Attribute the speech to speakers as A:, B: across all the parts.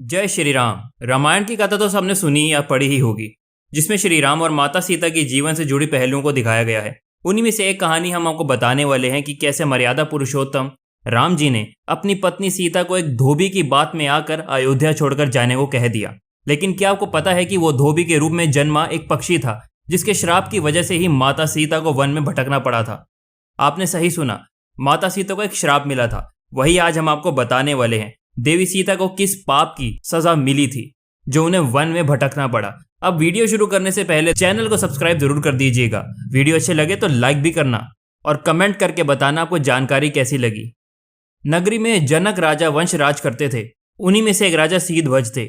A: जय श्री राम। रामायण की कथा तो सबने सुनी या पढ़ी ही होगी, जिसमें श्री राम और माता सीता के जीवन से जुड़ी पहलुओं को दिखाया गया है। उन्हीं में से एक कहानी हम आपको बताने वाले हैं कि कैसे मर्यादा पुरुषोत्तम राम जी ने अपनी पत्नी सीता को एक धोबी की बात में आकर अयोध्या छोड़कर जाने को कह दिया। लेकिन क्या आपको पता है कि वो धोबी के रूप में जन्मा एक पक्षी था, जिसके श्राप की वजह से ही माता सीता को वन में भटकना पड़ा था। आपने सही सुना, माता सीता को एक श्राप मिला था। वही आज हम आपको बताने वाले हैं देवी सीता को किस पाप की सजा मिली थी जो उन्हें वन में भटकना पड़ा। अब वीडियो शुरू करने से पहले चैनल को सब्सक्राइब जरूर कर दीजिएगा। वीडियो अच्छे लगे तो लाइक भी करना और कमेंट करके बताना आपको जानकारी कैसी लगी। नगरी में जनक राजा वंश राज करते थे। उन्हीं में से एक राजा सीधध्वज थे।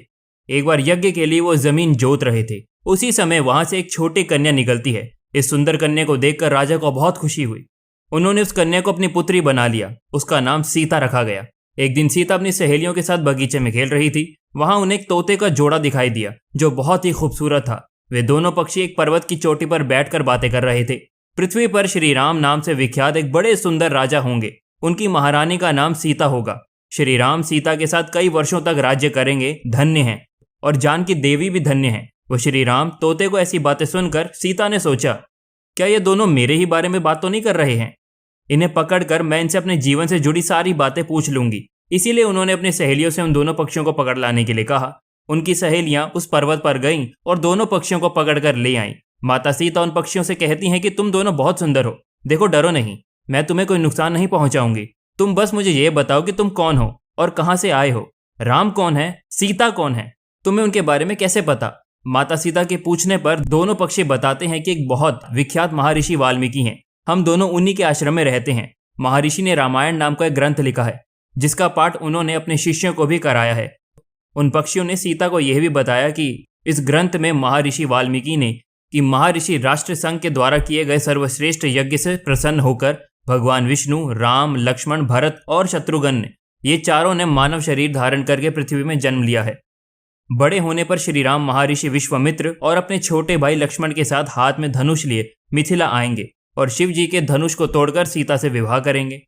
A: एक बार यज्ञ के लिए वो जमीन जोत रहे थे। उसी समय वहां से एक छोटी कन्या निकलती है। इस सुंदर कन्या को देखकर राजा को बहुत खुशी हुई। उन्होंने उस कन्या को अपनी पुत्री बना लिया। उसका नाम सीता रखा गया। एक दिन सीता अपनी सहेलियों के साथ बगीचे में खेल रही थी। वहां उन्हें एक तोते का जोड़ा दिखाई दिया जो बहुत ही खूबसूरत था। वे दोनों पक्षी एक पर्वत की चोटी पर बैठकर बातें कर रहे थे। पृथ्वी पर श्री राम नाम से विख्यात एक बड़े सुंदर राजा होंगे। उनकी महारानी का नाम सीता होगा। श्री राम सीता के साथ कई वर्षों तक राज्य करेंगे। धन्य हैं। और जानकी देवी भी धन्य है। वो श्री राम तोते को ऐसी बातें सुनकर सीता ने सोचा, क्या ये दोनों मेरे ही बारे में बात तो नहीं कर रहे हैं? इन्हें पकड़कर मैं इनसे अपने जीवन से जुड़ी सारी बातें पूछ लूंगी। इसीलिए उन्होंने अपनी सहेलियों से उन दोनों पक्षियों को पकड़ लाने के लिए कहा। उनकी सहेलियां उस पर्वत पर गईं और दोनों पक्षियों को पकड़कर ले आईं। माता सीता उन पक्षियों से कहती हैं कि तुम दोनों बहुत सुंदर हो। देखो, डरो नहीं, मैं तुम्हें कोई नुकसान नहीं पहुंचाऊंगी। तुम बस मुझे ये बताओ कि तुम कौन हो और कहां से आए हो। राम कौन है, सीता कौन है, तुम्हें उनके बारे में कैसे पता? माता सीता के पूछने पर दोनों पक्षी बताते हैं कि एक बहुत विख्यात महर्षि वाल्मीकि हैं। हम दोनों उन्हीं के आश्रम में रहते हैं। महर्षि ने रामायण नाम का एक ग्रंथ लिखा है, जिसका पाठ उन्होंने अपने शिष्यों को भी कराया है। उन पक्षियों ने सीता को यह भी बताया कि इस ग्रंथ में महर्षि वाल्मीकि ने कि महर्षि राष्ट्र संघ के द्वारा किए गए सर्वश्रेष्ठ यज्ञ से प्रसन्न होकर भगवान विष्णु, राम, लक्ष्मण, भरत और शत्रुघ्न ने ये चारों ने मानव शरीर धारण करके पृथ्वी में जन्म लिया है। बड़े होने पर श्री राम महर्षि विश्वामित्र और अपने छोटे भाई लक्ष्मण के साथ हाथ में धनुष लिए मिथिला आएंगे और शिव जी के धनुष को तोड़कर सीता से विवाह करेंगे।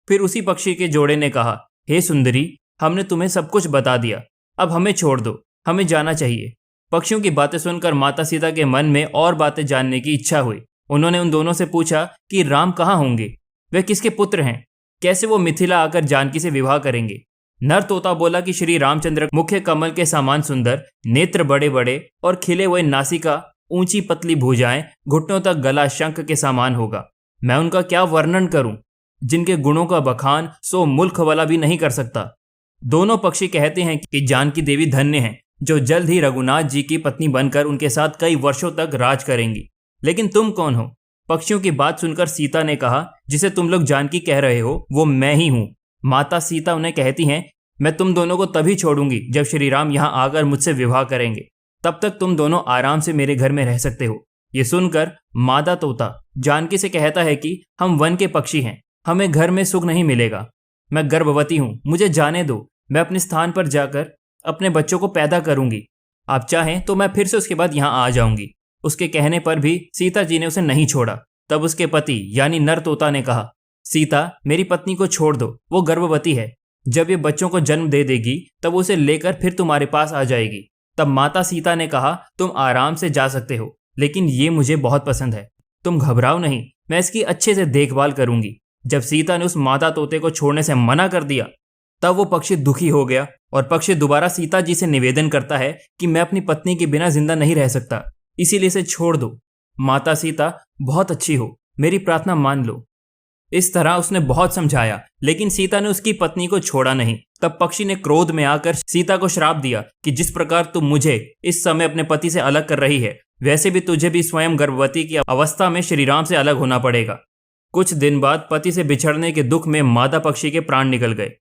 A: फिर उसी पक्षी के जोड़े ने कहा, हे सुंदरी, हमने तुम्हें सब कुछ बता दिया, अब हमें छोड़ दो, हमें जाना चाहिए। पक्षियों की बातें सुनकर माता सीता के मन में और बातें जानने की इच्छा हुई। उन्होंने उन दोनों से पूछा कि राम कहाँ होंगे, वे किसके पुत्र हैं, कैसे वो मिथिला आकर जानकी से विवाह करेंगे। नर तोता बोला कि श्री रामचंद्र मुख्य कमल के समान सुंदर, नेत्र बड़े बड़े और खिले हुए नासिका, ऊंची पतली भुजाएं, घुटनों तक गला शंख के समान होगा। मैं उनका क्या वर्णन करूं, जिनके गुणों का बखान सो मुल्क वाला भी नहीं कर सकता। दोनों पक्षी कहते हैं कि जानकी देवी धन्य हैं, जो जल्द ही रघुनाथ जी की पत्नी बनकर उनके साथ कई वर्षों तक राज करेंगी। लेकिन तुम कौन हो? पक्षियों की बात सुनकर सीता ने कहा, जिसे तुम लोग जानकी कह रहे हो वो मैं ही हूं। माता सीता उन्हें कहती हैं, मैं तुम दोनों को तभी छोड़ूंगी जब श्री राम यहाँ आकर मुझसे विवाह करेंगे। तब तक तुम दोनों आराम से मेरे घर में रह सकते हो। ये सुनकर मादा तोता जानकी से कहता है कि हम वन के पक्षी हैं, हमें घर में सुख नहीं मिलेगा। मैं गर्भवती हूं, मुझे जाने दो, मैं अपने स्थान पर जाकर अपने बच्चों को पैदा करूंगी। आप चाहें तो मैं फिर से उसके बाद यहाँ आ जाऊंगी। उसके कहने पर भी सीता जी ने उसे नहीं छोड़ा। तब उसके पति यानी नर तोता ने कहा, सीता, मेरी पत्नी को छोड़ दो, वो गर्भवती है। जब ये बच्चों को जन्म दे देगी तब उसे लेकर फिर तुम्हारे पास आ जाएगी। तब माता सीता ने कहा, तुम आराम से जा सकते हो, लेकिन ये मुझे बहुत पसंद है, तुम घबराओ नहीं, मैं इसकी अच्छे से देखभाल करूंगी। जब सीता ने उस मादा तोते को छोड़ने से मना कर दिया, तब वो पक्षी दुखी हो गया और पक्षी दोबारा सीता जी से निवेदन करता है कि मैं अपनी पत्नी के बिना जिंदा नहीं रह सकता, इसीलिए इसे छोड़ दो। माता सीता, बहुत अच्छी हो, मेरी प्रार्थना मान लो। इस तरह उसने बहुत समझाया, लेकिन सीता ने उसकी पत्नी को छोड़ा नहीं। तब पक्षी ने क्रोध में आकर सीता को श्राप दिया कि जिस प्रकार तुम मुझे इस समय अपने पति से अलग कर रही है, वैसे भी तुझे भी स्वयं गर्भवती की अवस्था में श्री राम से अलग होना पड़ेगा। कुछ दिन बाद पति से बिछड़ने के दुख में मादा पक्षी के प्राण निकल गए।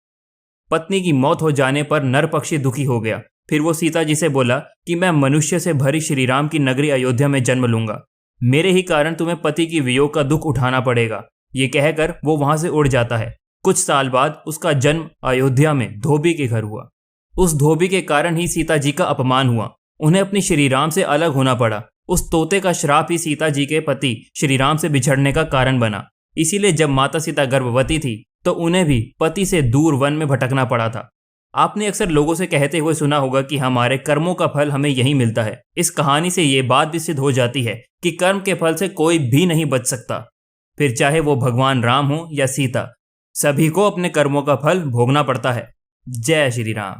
A: पत्नी की मौत हो जाने पर नर पक्षी दुखी हो गया। फिर वो सीता जी से बोला कि मैं मनुष्य से भरी श्री राम की नगरी अयोध्या में जन्म लूंगा, मेरे ही कारण तुम्हें पति की वियोग का दुख उठाना पड़ेगा। ये कहकर वो वहां से उड़ जाता है। कुछ साल बाद उसका जन्म अयोध्या में धोबी के घर हुआ। उस धोबी के कारण ही सीता जी का अपमान हुआ। उन्हें अपनी श्री राम से अलग होना पड़ा। उस तोते का श्राप ही सीता जी के पति श्री राम से बिछड़ने का कारण बना। इसीलिए जब माता सीता गर्भवती थी तो उन्हें भी पति से दूर वन में भटकना पड़ा था। आपने अक्सर लोगों से कहते हुए सुना होगा कि हमारे कर्मों का फल हमें यहीं मिलता है। इस कहानी से ये बात भी सिद्ध हो जाती है कि कर्म के फल से कोई भी नहीं बच सकता, फिर चाहे वो भगवान राम हो या सीता, सभी को अपने कर्मों का फल भोगना पड़ता है। जय श्री राम।